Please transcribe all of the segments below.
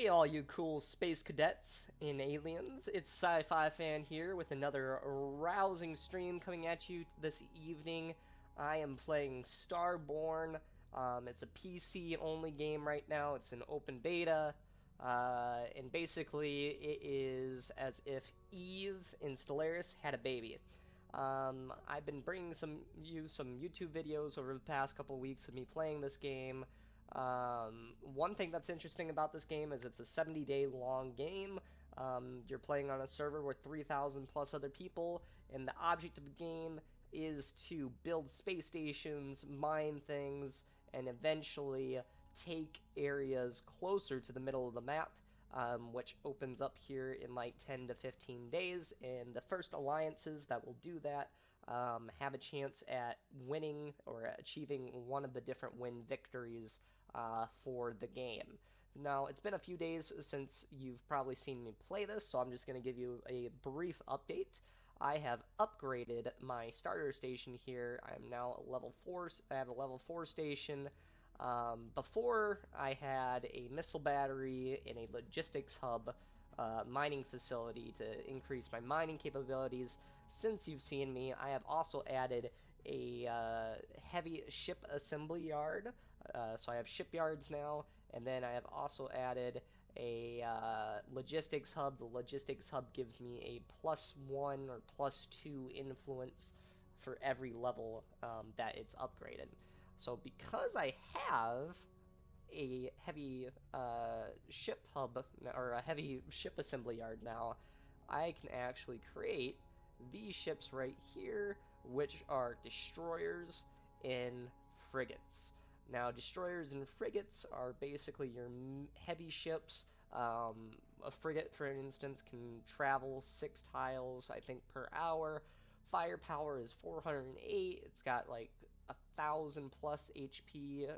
Hey all you cool space cadets and aliens, it's Sci-Fi Fan here with another rousing stream coming at you this evening. I am playing Starborne. It's a PC only game right now, it's an open beta, and basically it is as if Eve in Stellaris had a baby. I've been bringing you some YouTube videos over the past couple of weeks of me playing this game. One thing that's interesting about this game is it's a 70-day long game. You're playing on a server with 3,000 plus other people, and the object of the game is to build space stations, mine things, and eventually take areas closer to the middle of the map, which opens up here in like 10 to 15 days. And the first alliances that will do that have a chance at winning or achieving one of the different win victories for the game. Now, it's been a few days since you've probably seen me play this, so I'm just going to give you a brief update. I have upgraded my starter station here. I am now a level 4. I have a level 4 station. Before, I had a missile battery and a logistics hub mining facility to increase my mining capabilities. Since you've seen me, I have also added a heavy ship assembly yard. So I have shipyards now, and then I have also added a logistics hub. The logistics hub gives me a +1 or +2 influence for every level that it's upgraded. So because I have a heavy ship hub or a heavy ship assembly yard now, I can actually create these ships right here, which are destroyers and frigates. Now, destroyers and frigates are basically your heavy ships. A frigate, for instance, can travel 6 tiles, I think, per hour. Firepower is 408. It's got like 1,000 plus HP,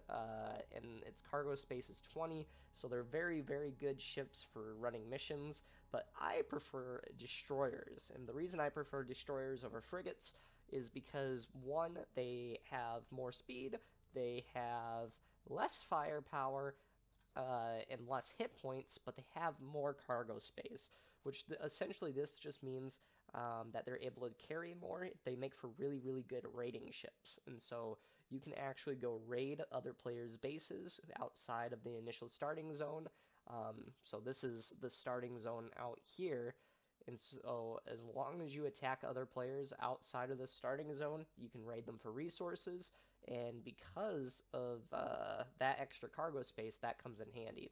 and its cargo space is 20. So they're very, very good ships for running missions. But I prefer destroyers, and the reason I prefer destroyers over frigates is because, one, they have more speed, they have less firepower, and less hit points, but they have more cargo space, which essentially this just means that they're able to carry more. They make for really, really good raiding ships, and so you can actually go raid other players' bases outside of the initial starting zone. So this is the starting zone out here, and so as long as you attack other players outside of the starting zone, you can raid them for resources, and because of that extra cargo space, that comes in handy.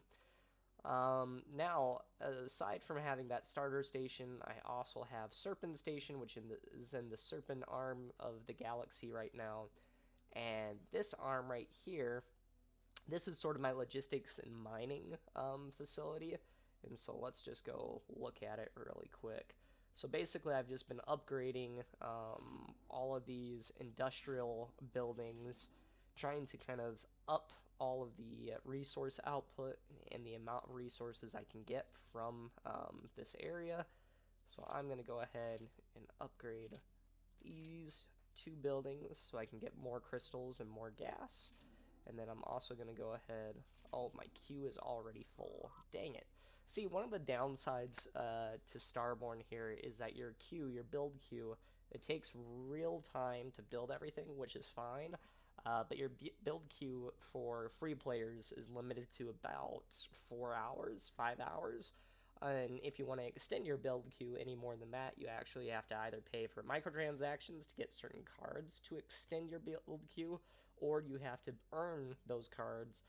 Now, aside from having that starter station, I also have Serpen Station, which is in the Serpen arm of the galaxy right now. And this arm right here, this is sort of my logistics and mining facility. And so let's just go look at it really quick. So basically, I've just been upgrading all of these industrial buildings, trying to kind of up all of the resource output and the amount of resources I can get from this area. So I'm going to go ahead and upgrade these 2 buildings so I can get more crystals and more gas. And then I'm also going to go ahead... Oh, my queue is already full. Dang it. See, one of the downsides to Starborne here is that your build queue, it takes real time to build everything, which is fine. But your build queue for free players is limited to about 4 hours, 5 hours. And if you want to extend your build queue any more than that, you actually have to either pay for microtransactions to get certain cards to extend your build queue, or you have to earn those cards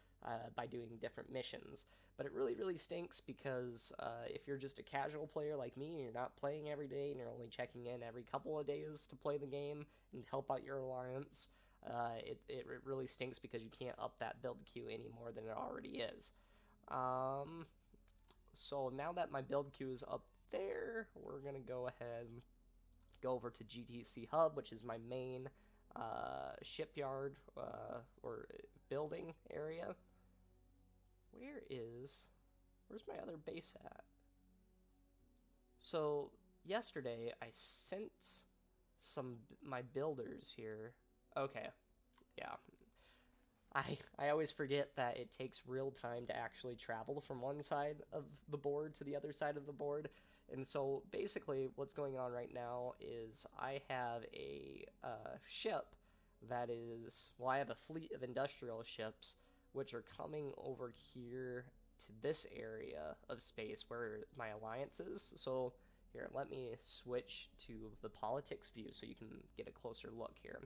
by doing different missions. But it really, really stinks because if you're just a casual player like me and you're not playing every day and you're only checking in every couple of days to play the game and help out your alliance, it really stinks because you can't up that build queue any more than it already is. So now that my build queue is up there, we're going to go ahead and go over to GTC Hub, which is my main shipyard or building area. Where's my other base at? So yesterday I sent my builders here. Okay, yeah. I always forget that it takes real time to actually travel from one side of the board to the other side of the board. And so basically, what's going on right now is I have a ship that is, well, I have a fleet of industrial ships which are coming over here to this area of space where my alliance is. So here, let me switch to the politics view so you can get a closer look here.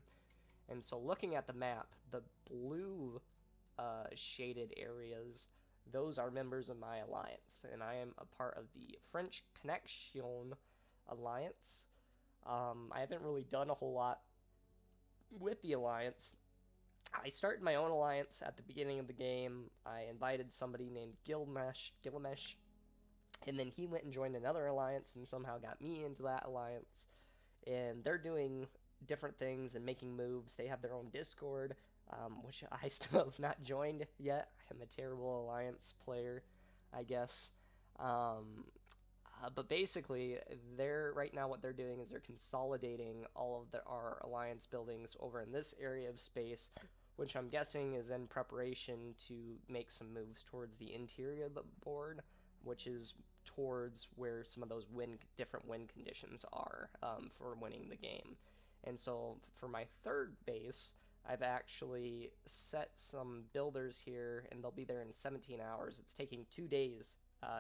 And so looking at the map, the blue shaded areas, those are members of my alliance, and I am a part of the French Connexion alliance. I haven't really done a whole lot with the alliance. I started my own alliance at the beginning of the game. I invited somebody named Gilgamesh, and then he went and joined another alliance and somehow got me into that alliance. And they're doing different things and making moves. They have their own Discord, which I still have not joined yet. I'm a terrible alliance player, I guess. Um, but basically, they're right now what they're doing is they're consolidating all of our alliance buildings over in this area of space, which I'm guessing is in preparation to make some moves towards the interior of the board, which is towards where some of those different win conditions are for winning the game. And so for my third base, I've actually set some builders here, and they'll be there in 17 hours. It's taking 2 days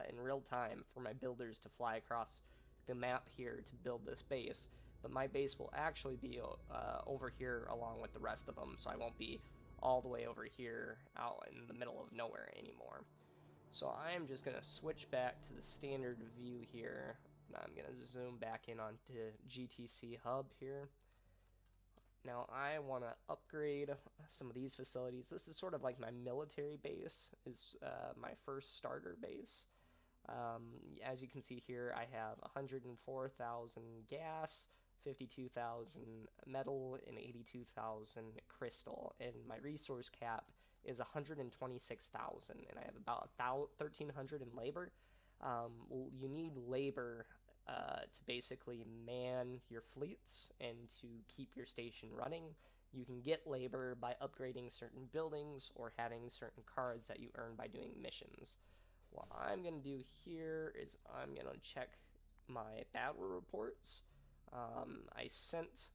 in real time for my builders to fly across the map here to build this base. But my base will actually be over here along with the rest of them, so I won't be all the way over here out in the middle of nowhere anymore. So I'm just going to switch back to the standard view here, and I'm going to zoom back in onto GTC Hub here. Now I want to upgrade some of these facilities. This is sort of like my military base, is my first starter base. As you can see here, I have 104,000 gas, 52,000 metal, and 82,000 crystal. And my resource cap is 126,000, and I have about 1,300 in labor. You need labor to basically man your fleets and to keep your station running. You can get labor by upgrading certain buildings or having certain cards that you earn by doing missions. What I'm going to do here is I'm going to check my battle reports. I sent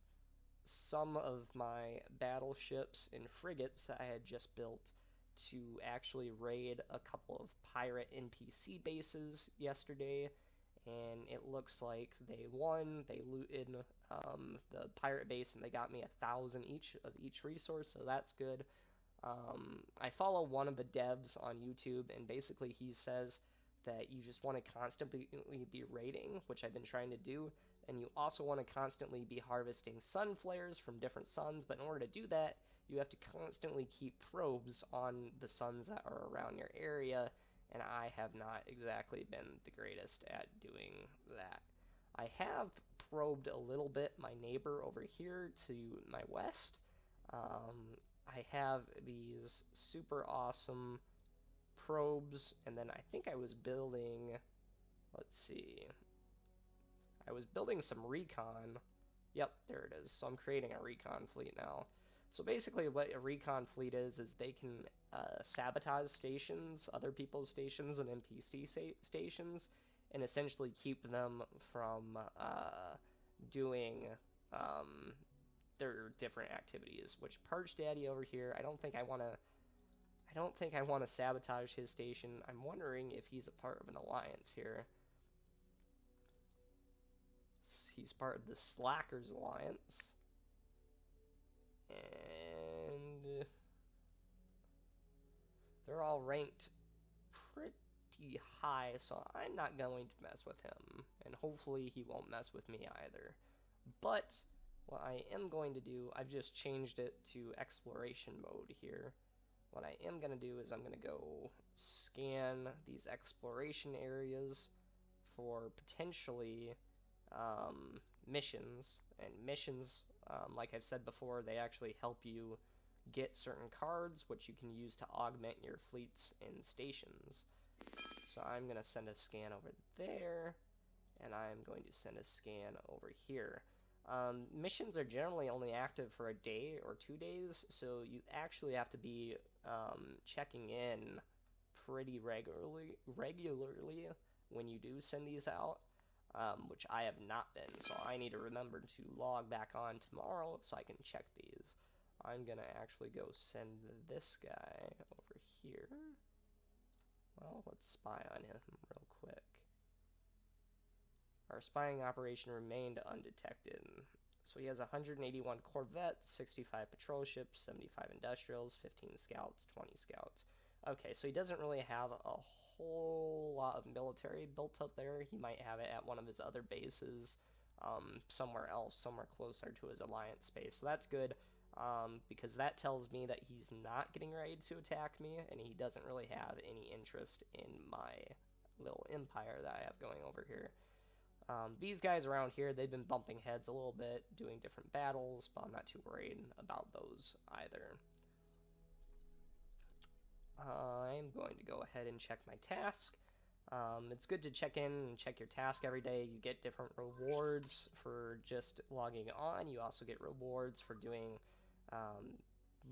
some of my battleships and frigates that I had just built to actually raid a couple of pirate NPC bases yesterday, and it looks like they won. They looted the pirate base, and they got me 1,000 each of each resource, so that's good. I follow one of the devs on YouTube, and basically he says that you just want to constantly be raiding, which I've been trying to do, and you also want to constantly be harvesting sun flares from different suns, but in order to do that, you have to constantly keep probes on the suns that are around your area, and I have not exactly been the greatest at doing that. I have probed a little bit my neighbor over here to my west. Um, I have these super awesome probes, and then I think I was building, let's see, I was building some recon. Yep, there it is. So I'm creating a recon fleet now. So basically what a recon fleet is they can sabotage stations, other people's stations and NPC stations, and essentially keep them from doing their different activities. Which Purge Daddy over here, I don't think I want to sabotage his station. I'm wondering if he's a part of an alliance here. He's part of the Slackers Alliance. And they're all ranked pretty high, so I'm not going to mess with him. And hopefully he won't mess with me either. But what I am going to do, I've just changed it to exploration mode here. What I am going to do is I'm going to go scan these exploration areas for potentially missions. And missions, like I've said before, they actually help you get certain cards, which you can use to augment your fleets and stations. So I'm going to send a scan over there, and I'm going to send a scan over here. Missions are generally only active for a day or 2 days, so you actually have to be checking in pretty regularly when you do send these out, which I have not been. So I need to remember to log back on tomorrow so I can check these. I'm gonna actually go send this guy over here. Well, let's spy on him real quick. Our spying operation remained undetected. So he has 181 corvettes, 65 patrol ships, 75 industrials, 15 scouts, 20 scouts. Okay, so he doesn't really have a whole lot of military built up there. He might have it at one of his other bases, somewhere else, somewhere closer to his alliance base. So that's good, because that tells me that he's not getting ready to attack me, and he doesn't really have any interest in my little empire that I have going over here. These guys around here, they've been bumping heads a little bit, doing different battles, but I'm not too worried about those either. I'm going to go ahead and check my task. It's good to check in and check your task every day. You get different rewards for just logging on. You also get rewards for doing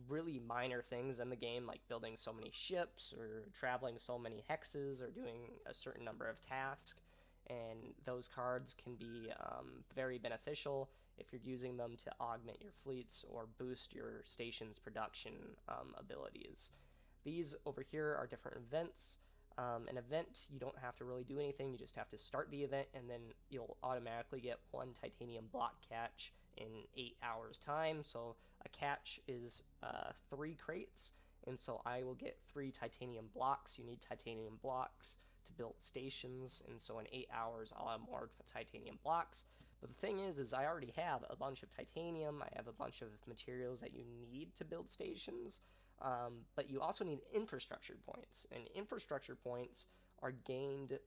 really minor things in the game, like building so many ships or traveling so many hexes or doing a certain number of tasks. And those cards can be very beneficial if you're using them to augment your fleets or boost your station's production abilities. These over here are different events. An event, you don't have to really do anything, you just have to start the event, and then you'll automatically get one titanium block catch in 8 hours time. So a catch is 3 crates, and so I will get 3 titanium blocks. You need titanium blocks to build stations, and so in 8 hours I'll have more titanium blocks. But the thing is I already have a bunch of titanium, I have a bunch of materials that you need to build stations, but you also need infrastructure points, and infrastructure points are gained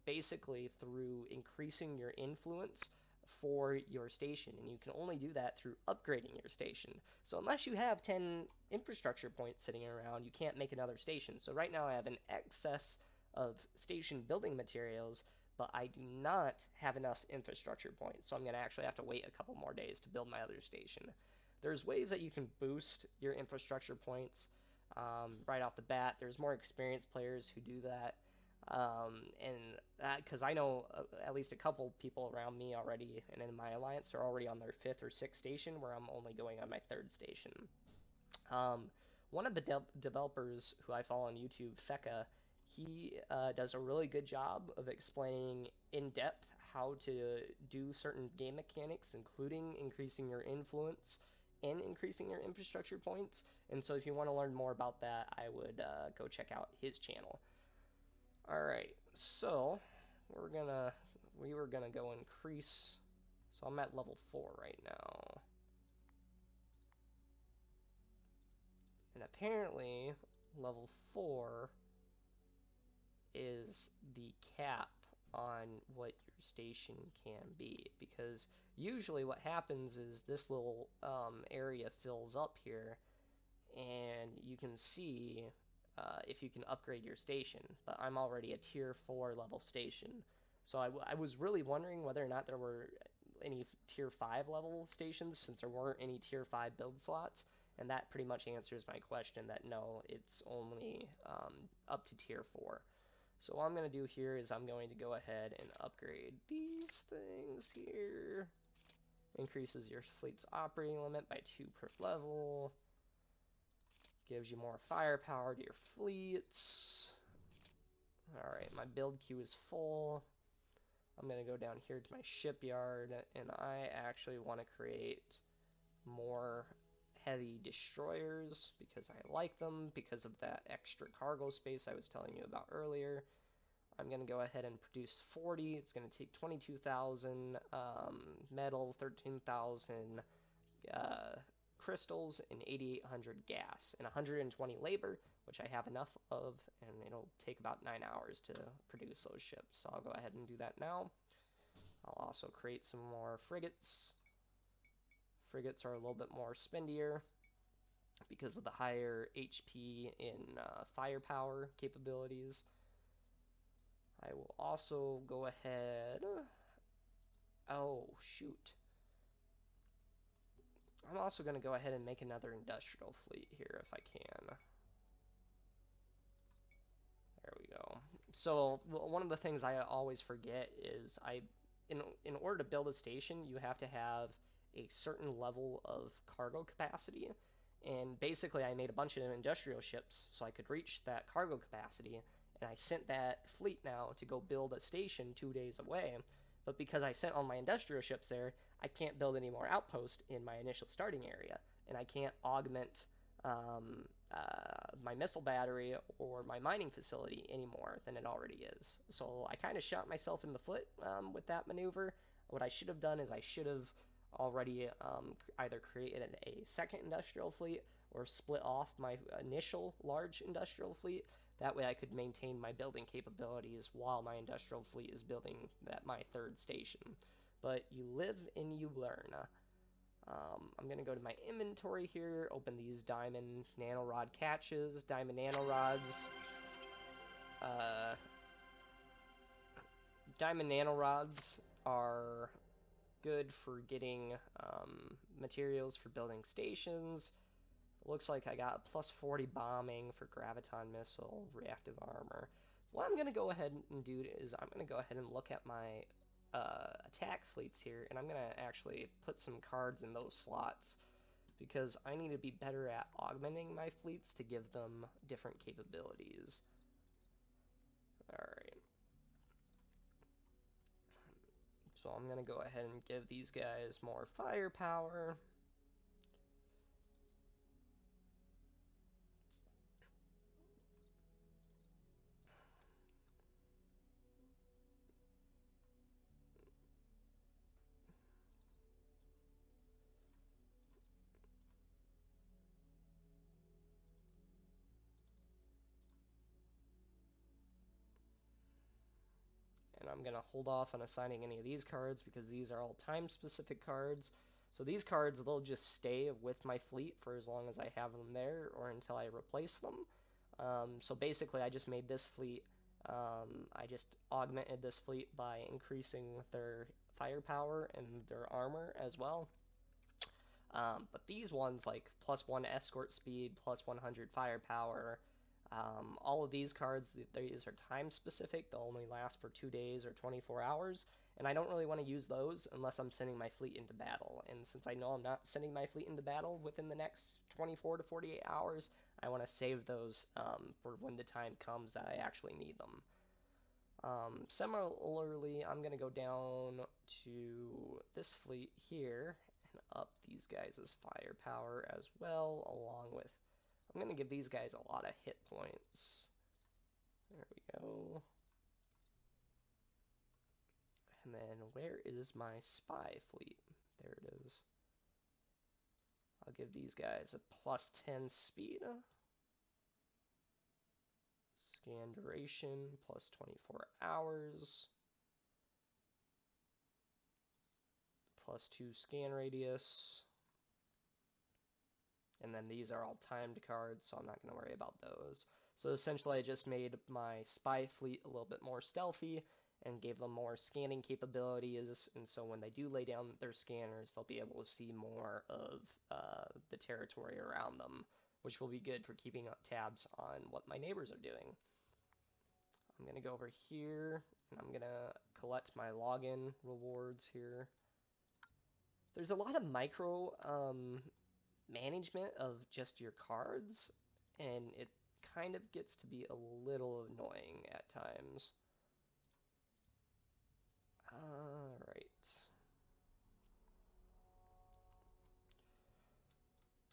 basically through increasing your influence for your station, and you can only do that through upgrading your station. So unless you have 10 infrastructure points sitting around, you can't make another station. So right now I have an excess of station building materials, but I do not have enough infrastructure points, so I'm going to actually have to wait a couple more days to build my other station. There's ways that you can boost your infrastructure points right off the bat. There's more experienced players who do that. And because I know at least a couple people around me already, and in my alliance are already on their 5th or 6th station, where I'm only going on my 3rd station. One of the developers who I follow on YouTube, Feka, he does a really good job of explaining in depth how to do certain game mechanics, including increasing your influence and increasing your infrastructure points. And so if you want to learn more about that, I would go check out his channel. Alright, so we were gonna go increase, so I'm at level 4 right now. And apparently, level 4 is the cap on what your station can be, because usually what happens is this little area fills up here, and you can see if you can upgrade your station, but I'm already a tier 4 level station. So I was really wondering whether or not there were any tier 5 level stations, since there weren't any tier 5 build slots, and that pretty much answers my question that no, it's only up to tier 4. So what I'm going to do here is I'm going to go ahead and upgrade these things here. Increases your fleet's operating limit by 2 per level. Gives you more firepower to your fleets. Alright, my build queue is full. I'm going to go down here to my shipyard, and I actually want to create more heavy destroyers because I like them, because of that extra cargo space I was telling you about earlier. I'm going to go ahead and produce 40. It's going to take 22,000 metal, 13,000 crystals, and 8,800 gas, and 120 labor, which I have enough of, and it'll take about 9 hours to produce those ships. So I'll go ahead and do that now. I'll also create some more frigates. Frigates are a little bit more spendier because of the higher HP in firepower capabilities. I will also go ahead... Oh, shoot. I'm also going to go ahead and make another industrial fleet here if I can. There we go. So one of the things I always forget is in order to build a station, you have to have a certain level of cargo capacity. And basically, I made a bunch of industrial ships so I could reach that cargo capacity. And I sent that fleet now to go build a station 2 days away. But because I sent all my industrial ships there, I can't build any more outposts in my initial starting area. And I can't augment my missile battery or my mining facility any more than it already is. So I kind of shot myself in the foot with that maneuver. What I should have done is I should have already either created a second industrial fleet or split off my initial large industrial fleet. That way I could maintain my building capabilities while my industrial fleet is building my third station. But you live and you learn. I'm going to go to my inventory here, open these diamond nanorod catches, diamond nanorods. Diamond nanorods are good for getting materials for building stations. Looks like I got plus 40 bombing for graviton missile, reactive armor. What I'm going to go ahead and do is I'm going to go ahead and look at my attack fleets here, and I'm going to actually put some cards in those slots because I need to be better at augmenting my fleets to give them different capabilities. Alright. So I'm going to go ahead and give these guys more firepower. And I'm going to hold off on assigning any of these cards because these are all time-specific cards. So these cards, they'll just stay with my fleet for as long as I have them there or until I replace them. So basically, I just made this fleet, I just augmented this fleet by increasing their firepower and their armor as well. But these ones, like +1 escort speed, +100 firepower, all of these cards, these are time specific. They'll only last for 2 days or 24 hours, and I don't really want to use those unless I'm sending my fleet into battle. And since I know I'm not sending my fleet into battle within the next 24 to 48 hours, I want to save those for when the time comes that I actually need them. Similarly, I'm going to go down to this fleet here and up these guys' firepower as well, along with, I'm going to give these guys a lot of hit points. There we go. And then where is my spy fleet? There it is. I'll give these guys a +10 speed. Scan duration, +24 hours. +2 scan radius. And then these are all timed cards, so I'm not going to worry about those. So essentially I just made my spy fleet a little bit more stealthy and gave them more scanning capabilities, and so when they do lay down their scanners, they'll be able to see more of the territory around them, which will be good for keeping up tabs on what my neighbors are doing. I'm going to go over here, and I'm going to collect my login rewards here. There's a lot of micro management of just your cards, and it kind of gets to be a little annoying at times. Alright.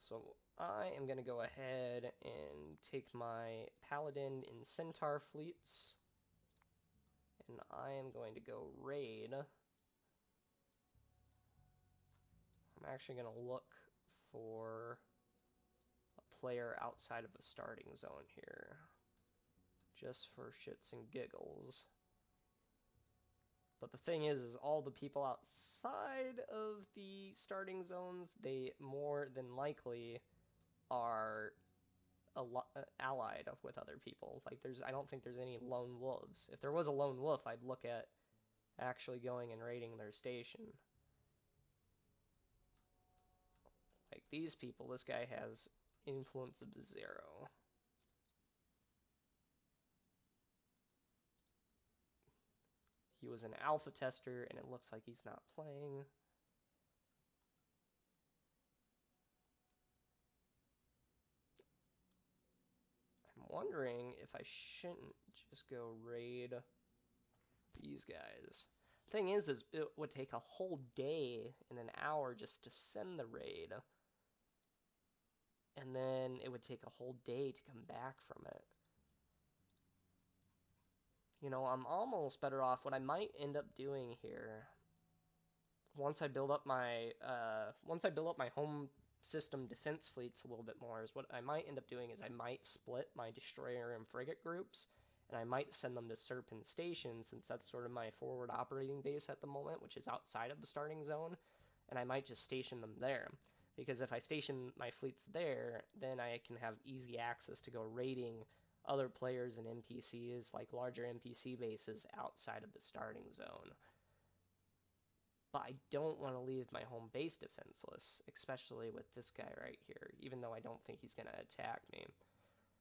So I am going to go ahead and take my Paladin and Centaur fleets, and I am going to go raid. I'm actually going to look for a player outside of the starting zone here, just for shits and giggles. But the thing is all the people outside of the starting zones, they more than likely are allied with other people. Like I don't think there's any lone wolves. If there was a lone wolf, I'd look at actually going and raiding their station. Like these people, this guy has influence of 0. He was an alpha tester, and it looks like he's not playing. I'm wondering if I shouldn't just go raid these guys. Thing is it would take a whole day and an hour just to send the raid. And then it would take a whole day to come back from it. You know, I'm almost better off. What I might end up doing here, once I build up my home system defense fleets a little bit more, is what I might end up doing is I might split my destroyer and frigate groups, and I might send them to Serpen Station, since that's sort of my forward operating base at the moment, which is outside of the starting zone, and I might just station them there. Because if I station my fleets there, then I can have easy access to go raiding other players and NPCs, like larger NPC bases outside of the starting zone. But I don't want to leave my home base defenseless, especially with this guy right here, even though I don't think he's going to attack me.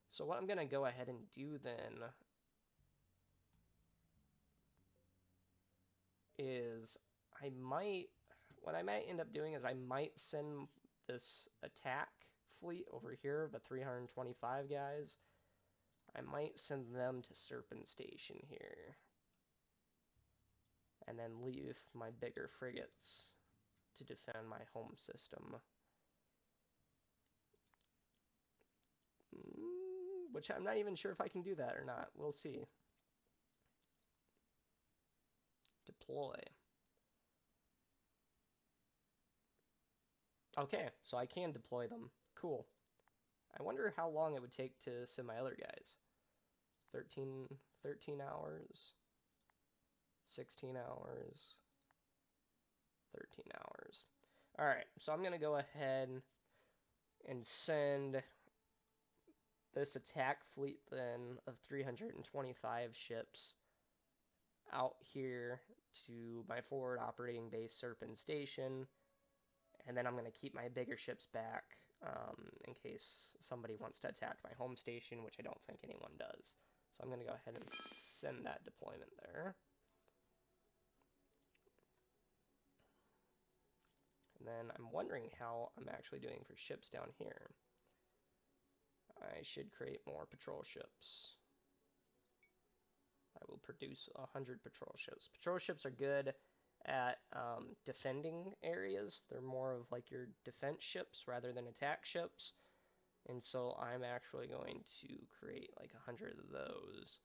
So what I'm going to go ahead and do then is what I might end up doing is I might send this attack fleet over here, the 325 guys. I might send them to Serpen Station here. And then leave my bigger frigates to defend my home system. Which I'm not even sure if I can do that or not. We'll see. Deploy. Okay, so I can deploy them. Cool. I wonder how long it would take to send my other guys. 13 hours. 16 hours. 13 hours. Alright, so I'm going to go ahead and send this attack fleet then of 325 ships out here to my forward operating base, Serpen Station, and then I'm going to keep my bigger ships back in case somebody wants to attack my home station, which I don't think anyone does. So I'm going to go ahead and send that deployment there. And then I'm wondering how I'm actually doing for ships down here. I should create more patrol ships. I will produce 100 patrol ships. Patrol ships are good at defending areas. They're more of like your defense ships rather than attack ships. And so I'm actually going to create like 100 of those.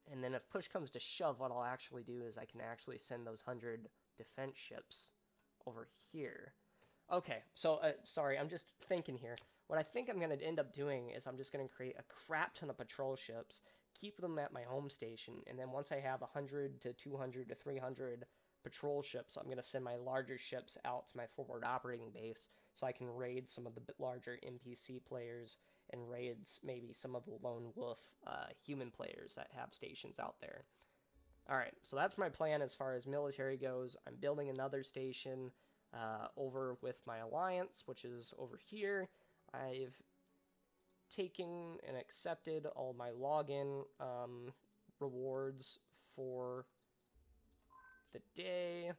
And then if push comes to shove, what I'll actually do is I can actually send those 100 defense ships over here. Okay, so sorry, I'm just thinking here. What I think I'm going to end up doing is I'm just going to create a crap ton of patrol ships, keep them at my home station, and then once I have 100 to 200 to 300 patrol ships, I'm going to send my larger ships out to my forward operating base so I can raid some of the larger NPC players and raids maybe some of the lone wolf human players that have stations out there. Alright, so that's my plan as far as military goes. I'm building another station over with my alliance, which is over here. I've taken and accepted all my login rewards for the day,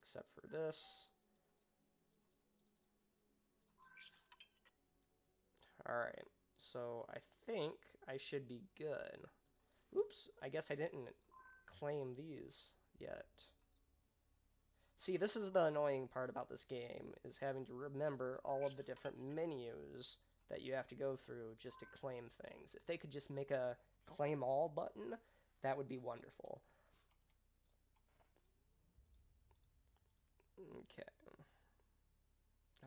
except for this. Alright, so I think I should be good. Oops, I guess I didn't claim these yet. See, this is the annoying part about this game, is having to remember all of the different menus that you have to go through just to claim things. If they could just make a claim all button, that would be wonderful. Okay.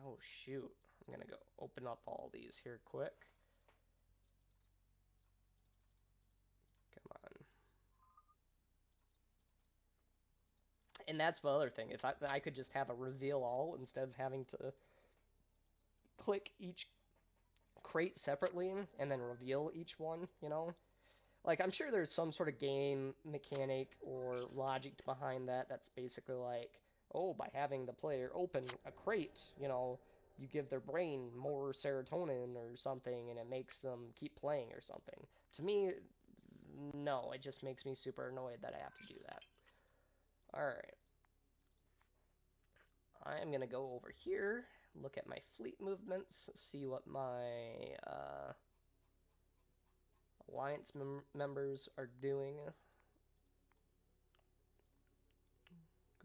Oh, shoot. I'm gonna go open up all these here quick. Come on. And that's the other thing. If I could just have a reveal all instead of having to click each crate separately and then reveal each one, you know? Like, I'm sure there's some sort of game mechanic or logic behind that that's basically like, Oh, by having the player open a crate, you know, you give their brain more serotonin or something and it makes them keep playing or something. To me, no, it just makes me super annoyed that I have to do that. Alright. I am going to go over here, look at my fleet movements, see what my alliance members are doing.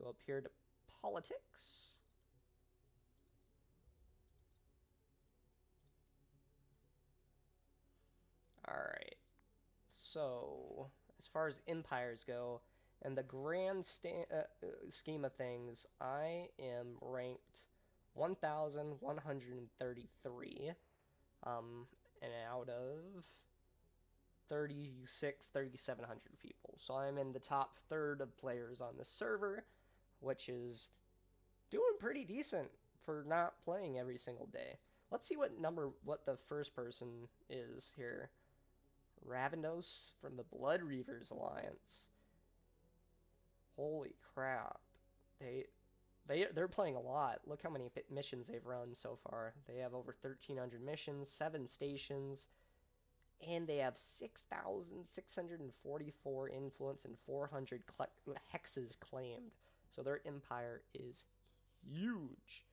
Go up here to politics. Alright. So, as far as empires go, in the grand scheme of things, I am ranked 1,133, and out of 3,700 people. So I'm in the top third of players on the server, which is doing pretty decent for not playing every single day. Let's see what the first person is here. Ravenous from the Blood Reavers Alliance. Holy crap. They're playing a lot. Look how many missions they've run so far. They have over 1,300 missions, 7 stations, and they have 6,644 influence and 400 hexes claimed. So their empire is huge.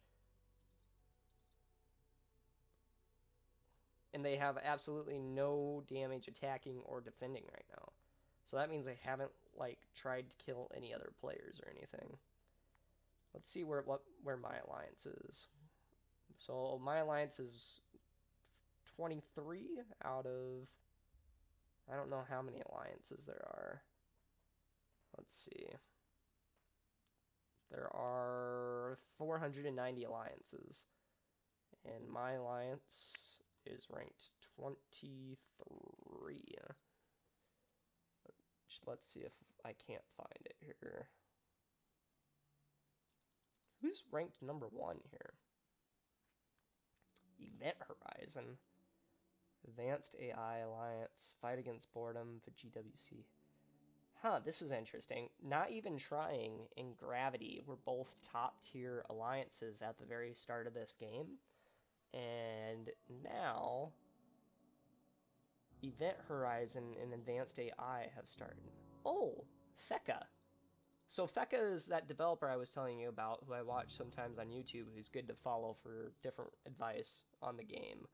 And they have absolutely no damage attacking or defending right now. So that means they haven't like tried to kill any other players or anything. Let's see where my alliance is. So my alliance is 23 out of, I don't know how many alliances there are. Let's see. There are 490 alliances. And my alliance is ranked 23. Let's see if I can't find it here. Who's ranked number 1 here? Event Horizon. Advanced AI Alliance. Fight Against Boredom for GWC. Huh, this is interesting. Not Even Trying and Gravity were both top tier alliances at the very start of this game. And now Event Horizon and Advanced AI have started. Oh, Feka. So Feka is that developer I was telling you about who I watch sometimes on YouTube who's good to follow for different advice on the game.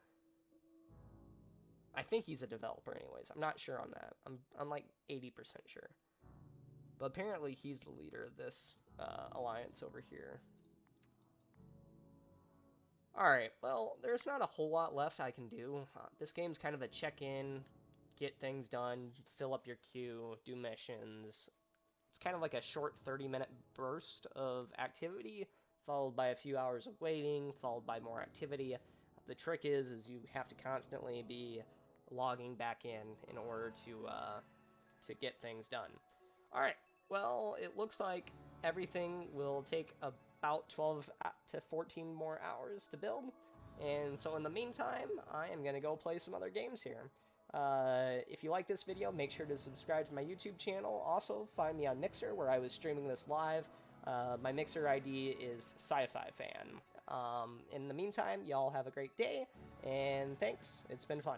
I think he's a developer anyways. I'm not sure on that. I'm like 80% sure. But apparently he's the leader of this alliance over here. Alright, well, there's not a whole lot left I can do. This game's kind of a check-in, get things done, fill up your queue, do missions. It's kind of like a short 30-minute burst of activity, followed by a few hours of waiting, followed by more activity. The trick is you have to constantly be logging back in order to get things done. Alright, well, it looks like everything will take about 12 to 14 more hours to build. And so in the meantime, I am going to go play some other games here. If you like this video, make sure to subscribe to my YouTube channel. Also, find me on Mixer, where I was streaming this live. My Mixer ID is Sci-Fi Fan. In the meantime, y'all have a great day, and thanks. It's been fun.